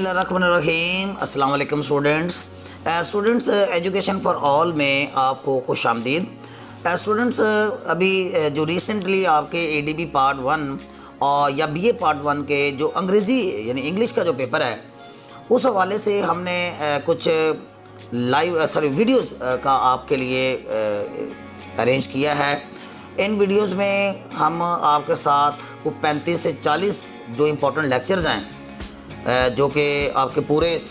बिस्मिल्लाहिर्रहमानिर्रहीम। अस्सलाम वालेकुम स्टूडेंट्स। एजुकेशन फॉर ऑल में आपको खुश आमदीद। स्टूडेंट्स, अभी जो रिसेंटली आपके एडीबी पार्ट 1 और या बीए पार्ट 1 के जो अंग्रेज़ी यानी इंग्लिश का जो पेपर है, उस हवाले से हमने कुछ वीडियोस का आपके लिए अरेंज किया है। इन वीडियोस में हम आपके साथ को 35 से 40 जो इम्पोर्टेंट लेक्चर्स हैं जो कि आपके पूरे इस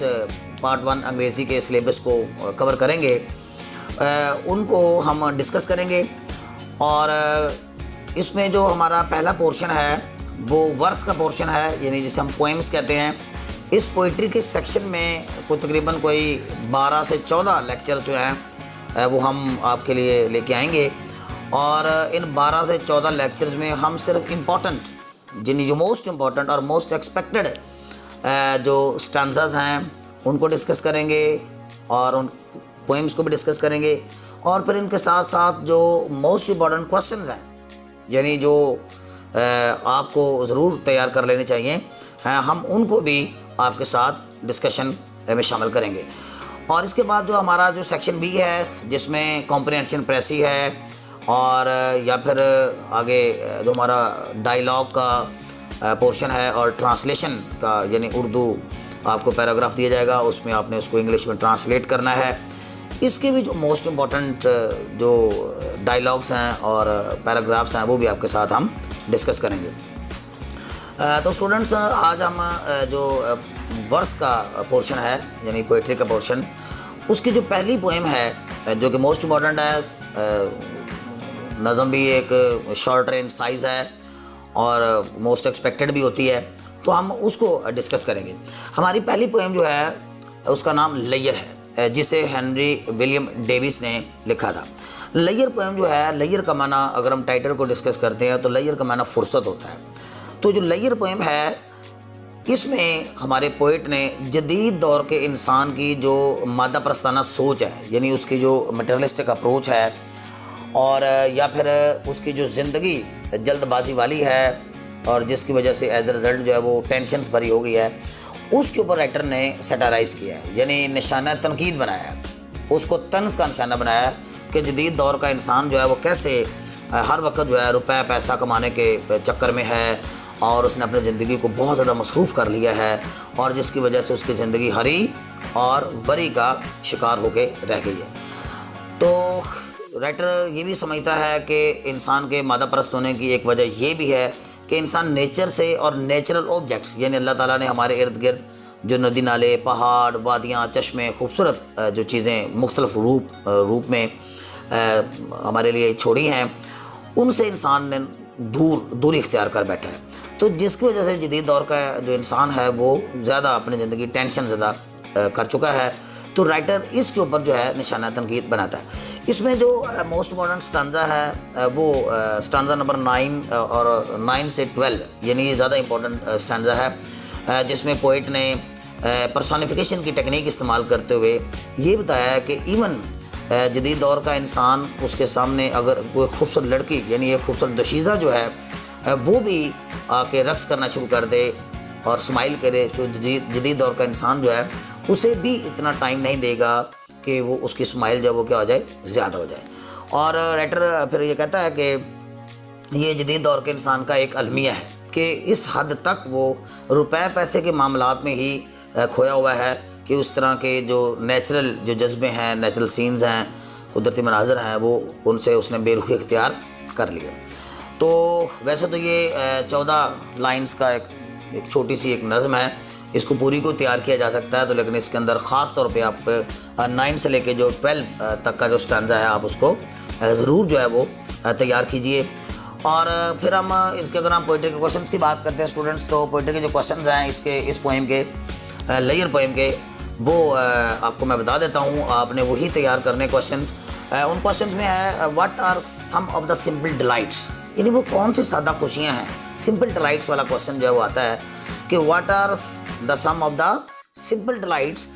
पार्ट 1 अंग्रेज़ी के सिलेबस को कवर करेंगे, उनको हम डिस्कस करेंगे। और इसमें जो हमारा पहला पोर्शन है वो वर्स का पोर्शन है, यानी जिसे हम पोएम्स कहते हैं। इस पोइट्री के सेक्शन में तकरीबन कोई 12 से 14 लेक्चर जो हैं वो हम आपके लिए लेके आएंगे। और इन 12 से 14 लेक्चर्स में हम सिर्फ इम्पॉर्टेंट जो मोस्ट इम्पॉर्टेंट और मोस्ट एक्सपेक्टेड जो स्टैंजास हैं उनको डिस्कस करेंगे और उन पोएम्स को भी डिस्कस करेंगे। और फिर इनके साथ साथ जो मोस्ट इम्पॉर्टेंट क्वेश्चंस हैं, यानी जो आपको ज़रूर तैयार कर लेने चाहिए, हम उनको भी आपके साथ डिस्कशन में शामिल करेंगे। और इसके बाद जो हमारा जो सेक्शन बी है, जिसमें कॉम्प्रिहेंशन प्रेसी है, और या फिर आगे जो हमारा डायलॉग का पोर्शन है और ट्रांसलेशन का, यानी उर्दू आपको पैराग्राफ दिया जाएगा, उसमें आपने उसको इंग्लिश में ट्रांसलेट करना है। इसके भी जो मोस्ट इम्पॉर्टेंट जो डायलॉग्स हैं और पैराग्राफ्स हैं वो भी आपके साथ हम डिस्कस करेंगे। तो स्टूडेंट्स, आज हम जो वर्स का पोर्शन है यानी पोइट्री का पोर्शन, उसकी जो पहली पोएम है जो कि मोस्ट इम्पॉर्टेंट है, नज़म भी एक शॉर्ट रेंज साइज़ है और मोस्ट एक्सपेक्टेड भी होती है, तो हम उसको डिस्कस करेंगे। हमारी पहली पोएम जो है उसका नाम लेयर है, जिसे हेनरी विलियम डेविस ने लिखा था। लेयर पोएम जो है, लेयर का माना अगर हम टाइटल को डिस्कस करते हैं तो लेयर का माना फुर्सत होता है। तो जो लेयर पोएम है, इसमें हमारे पोइट ने जदीद दौर के इंसान की जो मादा प्रस्ताना सोच है, यानी उसकी जो मटेरियलिस्टिक अप्रोच है, और या फिर उसकी जो ज़िंदगी जल्दबाजी वाली है और जिसकी वजह से एज अ रिज़ल्ट जो है वो टेंशन्स भरी हो गई है, उसके ऊपर राइटर ने सैटाराइज़ किया है, यानी निशाना तनकीद बनाया है, उसको तंज का निशाना बनाया है कि जदीद दौर का इंसान जो है वो कैसे हर वक्त जो है रुपया पैसा कमाने के चक्कर में है और उसने अपनी ज़िंदगी को बहुत ज़्यादा मसरूफ़ कर लिया है, और जिसकी वजह से उसकी ज़िंदगी हरी और बरी का शिकार होकर रह गई है। तो राइटर ये भी समझता है कि इंसान के मादा परस्त होने की एक वजह ये भी है कि इंसान नेचर से और नेचुरल ऑब्जेक्ट्स, यानी अल्लाह ताला ने हमारे इर्द गिर्द जो नदी नाले, पहाड़, वादियाँ, चश्मे, खूबसूरत जो चीज़ें मुख्तलिफ रूप में हमारे लिए छोड़ी हैं, उनसे इंसान ने दूरी इख्तियार कर बैठा है। तो जिसकी वजह से जदीद दौर का जो इंसान है वो ज़्यादा अपनी ज़िंदगी टेंशन ज़्यादा कर चुका है। तो राइटर इसके ऊपर जो है निशाना तनकीद बनाता है। इसमें जो मोस्ट इम्पॉर्टेंट स्टांजा है वो स्टांजा नंबर 9 और 9 से 12, यानी ये ज़्यादा इम्पोर्टेंट स्टांजा है, जिसमें पोइट ने पर्सोनिफिकेशन की टेक्निक इस्तेमाल करते हुए ये बताया है कि इवन जदीद दौर का इंसान, उसके सामने अगर कोई खूबसूरत लड़की यानी एक खूबसूरत दोशीज़ा जो है वो भी आके रक्स करना शुरू कर दे और स्माइल करे, तो जदीद दौर का इंसान जो है उसे भी इतना टाइम नहीं देगा कि वो उसकी स्माइल जब वो क्या हो जाए, ज़्यादा हो जाए। और राइटर फिर ये कहता है कि ये जदीद दौर के इंसान का एक अलमिया है कि इस हद तक वो रुपए पैसे के मामलात में ही खोया हुआ है कि उस तरह के जो नेचुरल जो जज्बे हैं, नेचुरल सीन्स हैं, कुदरती मनाज़र हैं, वो उनसे उसने बेरुखी इख्तियार कर लिया। तो वैसे तो ये 14 लाइन्स का एक छोटी सी एक नज़म है, इसको पूरी को तैयार किया जा सकता है, तो लेकिन इसके अंदर ख़ास तौर पे आप 9 से लेके जो 12 तक का जो स्टैंजा है आप उसको ज़रूर जो है वो तैयार कीजिए। और फिर हम इसके अगर हम पोइट्री के क्वेश्चंस की बात करते हैं स्टूडेंट्स, तो पोइट्री के जो क्वेश्चंस हैं इस पोएम के, लेयर पोएम के, वो आपको मैं बता देता हूँ। आपने वही तैयार करने क्वेश्चंस। उन क्वेश्चंस में है what are some of the simple delights, यानी वो कौन सी सादा खुशियाँ हैं। सिंपल डिलाइट्स वाला क्वेश्चन जो है वो आता है कि what are the some of the simple delights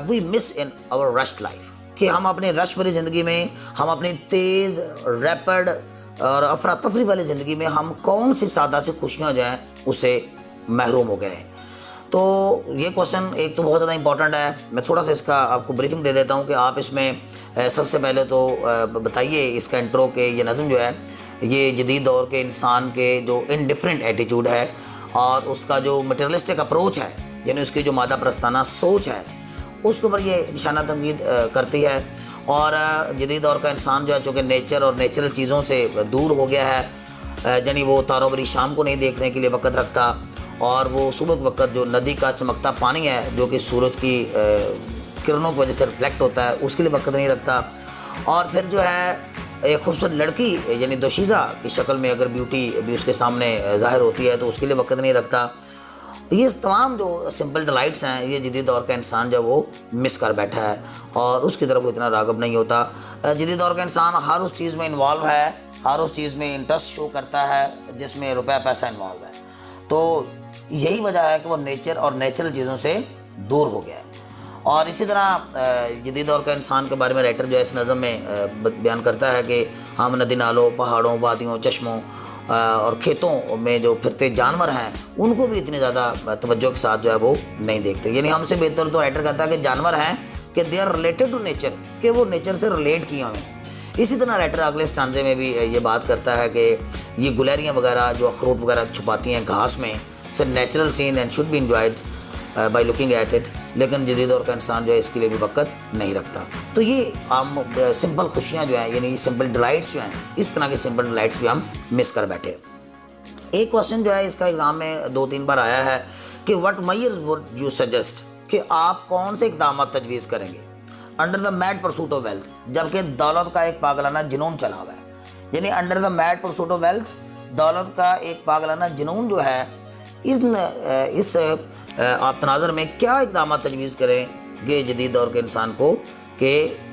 we miss in our rushed life, कि हम अपनी रश भरी ज़िंदगी में, हम अपनी तेज़ रैपिड और अफरा तफरी वाली ज़िंदगी में हम कौन सी सादा सी खुशियाँ जो हैं उससे महरूम हो गए हैं। तो ये क्वेश्चन एक तो बहुत ज़्यादा इंपॉर्टेंट है। मैं थोड़ा सा इसका आपको ब्रीफिंग दे देता हूँ कि आप इसमें सबसे पहले तो बताइए इसका इंट्रो के ये नज़म जो है ये जदीद दौर के इंसान के जो इनडिफरेंट एटीट्यूड है और उसका जो मटेरियलिस्टिक अप्रोच है, यानी उसकी जो मादा प्रस्ताना सोच है, उसके ऊपर ये निशाना तंकीद करती है। और जदीद दौर का इंसान जो है चूँकि नेचर और नेचुरल चीज़ों से दूर हो गया है, यानी वो तारोबरी शाम को नहीं देखने के लिए वक़्त रखता और वो सुबह के वक़्त जो नदी का चमकता पानी है जो कि सूरज की किरणों की वजह से रिफ्लेक्ट होता है उसके लिए वक़्त नहीं रखता। और फिर जो है एक खूबसूरत लड़की यानी दोशीज़ा की शक्ल में अगर ब्यूटी भी उसके सामने ज़ाहिर होती है तो उसके लिए वक़्त नहीं रखता। ये तमाम जो सिंपल डिलाइट्स हैं ये जदीद दौर का इंसान जो वो मिस कर बैठा है और उसकी तरफ वो इतना राग़ब नहीं होता। जदीद दौर का इंसान हर उस चीज़ में इन्वॉल्व है, हर उस चीज़ में इंटरेस्ट शो करता है जिसमें रुपया पैसा इन्वॉल्व है। तो यही वजह है कि वो नेचर और नेचुरल चीज़ों से दूर हो गया है। और इसी तरह जदीद दौर का इंसान के बारे में राइटर जो है इस नज़म में बयान करता है कि हम नदी नालों, पहाड़ों, वादियों, चश्मों और खेतों में जो फिरते जानवर हैं उनको भी इतनी ज़्यादा तवज्जो के साथ जो है वो नहीं देखते। यानी हमसे बेहतर तो राइटर कहता है कि जानवर हैं कि they are related to nature, कि वो नेचर से रिलेट किए हुए हैं। इसी तरह राइटर अगले स्टांजे में भी ये बात करता है कि ये गुलहरियाँ वगैरह जो अखरोट वगैरह छुपाती हैं घास में, it's natural scene and should be enjoyed by looking at it, लेकिन जदीद दौर का इंसान जो है इसके लिए भी वक़्त नहीं रखता। तो ये हम सिंपल खुशियाँ जो हैं यानी सिंपल डिलाइट्स जो हैं, इस तरह के सिंपल डिलाइट्स भी हम मिस कर बैठे। एक क्वेश्चन जो है इसका एग्ज़ाम में 2-3 बार आया है कि what measures would you suggest, कि आप कौन से इक़दाम तजवीज़ करेंगे under the mad pursuit of wealth, जबकि दौलत का एक पागलाना जुनून चला हुआ है। यानी under the mad pursuit of wealth, दौलत का एक पागलाना जुनून जो है, इस आप तनाज़र में क्या इक़दाम तजवीज़ करेंगे जदीद दौर के इंसान को कि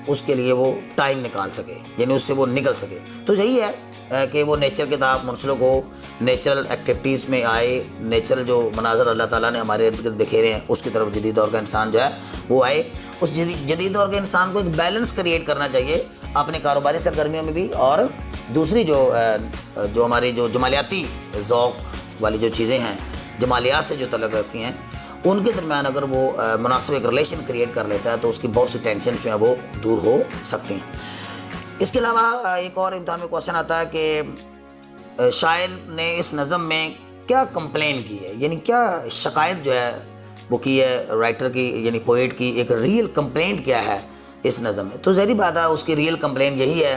उसके लिए वो टाइम निकाल सके, यानी उससे वो निकल सके। तो यही है कि वो नेचर के तहत मुंसलिक हो, नेचुरल एक्टिविटीज़ में आए, नेचुरल जो मनाज़र अल्लाह ताला ने हमारे इर्द गिर्द बिखेरे हैं उसकी तरफ जदीद दौर का इंसान जो है वो आए। उस जदीद दौर के इंसान को एक बैलेंस क्रिएट करना चाहिए अपने कारोबारी सरगर्मियों में भी, और दूसरी जो हमारी जो जमालियाती ज़ौक़ वाली जो चीज़ें हैं, जमालियात से जो तल्लुक़ रखती हैं, उनके दरमियान अगर वो मुनासिब एक रिलेशन क्रिएट कर लेता है तो उसकी बहुत सी टेंशन जो है वो दूर हो सकती हैं। इसके अलावा एक और इम्तिहान में क्वेश्चन आता है कि शायर ने इस नज़म में क्या कंप्लेन की है, यानी क्या शिकायत जो है वो की है राइटर की, यानी पोएट की एक रियल कंप्लेंट क्या है इस नज़म में। तो ज़ाहिर बात है उसकी रियल कंप्लेन यही है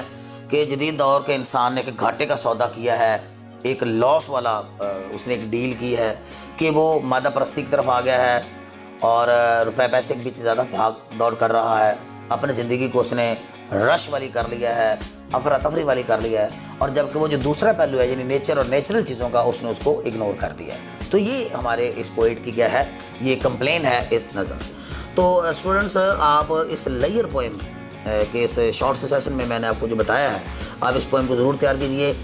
कि जदीद दौर के इंसान ने एक घाटे का सौदा किया है, एक लॉस वाला उसने एक डील की है कि वो मादा परस्ती की तरफ आ गया है और रुपए पैसे के पीछे ज़्यादा भाग दौड़ कर रहा है। अपनी ज़िंदगी को उसने रश वाली कर लिया है, अफरा तफरी वाली कर लिया है, और जबकि वो जो दूसरा पहलू है यानी नेचर और नेचुरल चीज़ों का उसने उसको इग्नोर कर दिया है। तो ये हमारे इस पोइट की क्या है, ये कंप्लेन है इस नज़म। तो स्टूडेंट्स आप इस लेयर पोएम के इस शॉर्ट से सेशन में मैंने आपको जो बताया है आप इस पोएम को ज़रूर तैयार कीजिए।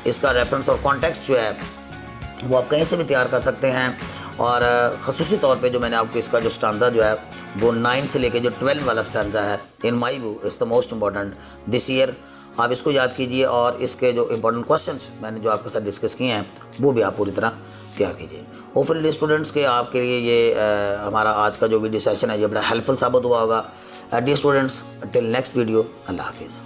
इसका रेफरेंस और कॉन्टेक्स्ट जो है वो आप कहीं से भी तैयार कर सकते हैं, और ख़ुसूसी तौर पे जो मैंने आपको इसका जो स्टांजा जो है वो 9 से लेके जो 12 वाला स्टांजा है, in my view is the most important this year. आप इसको याद कीजिए और इसके जो इम्पोर्टेंट क्वेश्चंस मैंने जो आपके साथ डिस्कस किए हैं वो भी आप पूरी तरह तैयार कीजिए। होपफुली स्टूडेंट्स के आपके लिए ये हमारा आज का जो वीडियो सेशन है ये बड़ा हेल्पफुल साबित हुआ होगा। Dear students, till next video, अल्लाह हाफिज़।